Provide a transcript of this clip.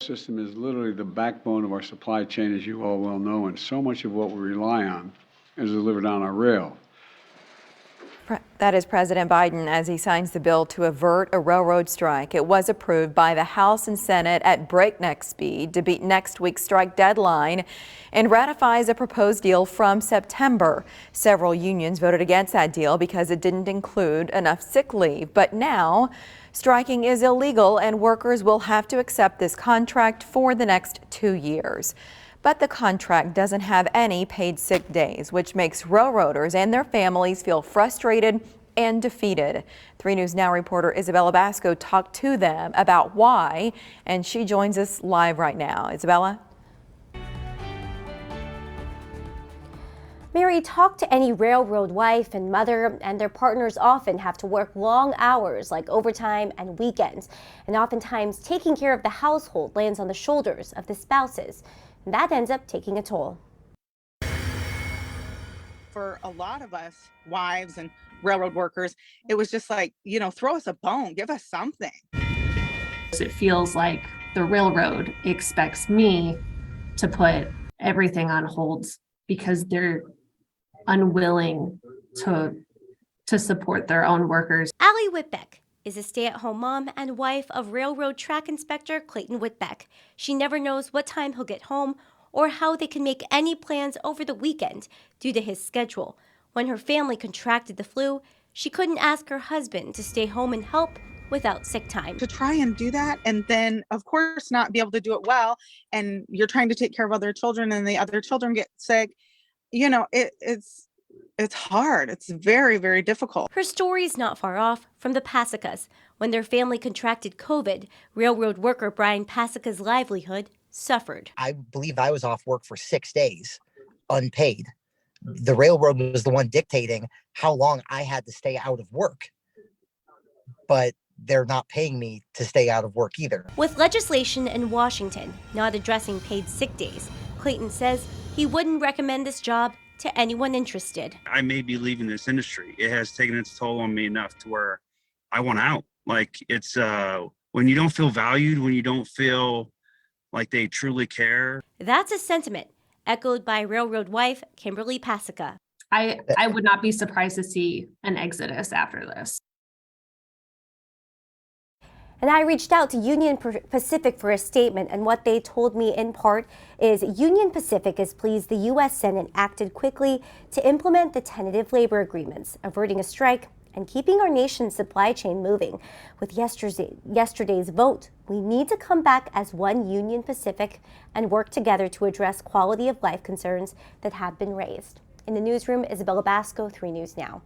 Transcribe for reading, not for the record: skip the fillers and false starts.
System is literally the backbone of our supply chain, as you all well know, and so much of what we rely on is delivered on our rail. That is President Biden as he signs the bill to avert a railroad strike. It was approved by the House and Senate at breakneck speed to beat next week's strike deadline and ratifies a proposed deal from September. Several unions voted against that deal because it didn't include enough sick leave. But now striking is illegal and workers will have to accept this contract for the next 2 years. But the contract doesn't have any paid sick days, which makes railroaders and their families feel frustrated and defeated. 3 News Now reporter Isabella Basco talked to them about why, and she joins us live right now. Isabella? Mary, talk to any railroad wife and mother, and their partners often have to work long hours like overtime and weekends. And oftentimes taking care of the household lands on the shoulders of the spouses. And that ends up taking a toll. For a lot of us wives and railroad workers, it was just like, throw us a bone, give us something. It feels like the railroad expects me to put everything on hold because they're unwilling to support their own workers. Allie Whitbeck is a stay-at-home mom and wife of railroad track inspector Clayton Whitbeck. She never knows what time he'll get home or how they can make any plans over the weekend due to his schedule. When her family contracted the flu, she couldn't ask her husband to stay home and help without sick time. To try and do that and then, of course, not be able to do it well, and you're trying to take care of other children and the other children get sick, it's hard. It's very, very difficult. Her story's not far off from the Pasicas. When their family contracted COVID, railroad worker Brian Pasicas' livelihood suffered. I believe I was off work for 6 days, unpaid. The railroad was the one dictating how long I had to stay out of work. But they're not paying me to stay out of work either. With legislation in Washington not addressing paid sick days, Clayton says he wouldn't recommend this job to anyone interested. I may be leaving this industry. It has taken its toll on me enough to where I want out. Like, it's when you don't feel valued, when you don't feel like they truly care. That's a sentiment echoed by railroad wife Kimberly Pasica. I would not be surprised to see an exodus after this. And I reached out to Union Pacific for a statement, and what they told me in part is Union Pacific is pleased the U.S. Senate acted quickly to implement the tentative labor agreements, averting a strike and keeping our nation's supply chain moving. With yesterday's vote, we need to come back as one Union Pacific and work together to address quality of life concerns that have been raised. In the newsroom, Isabella Basco, 3 News Now.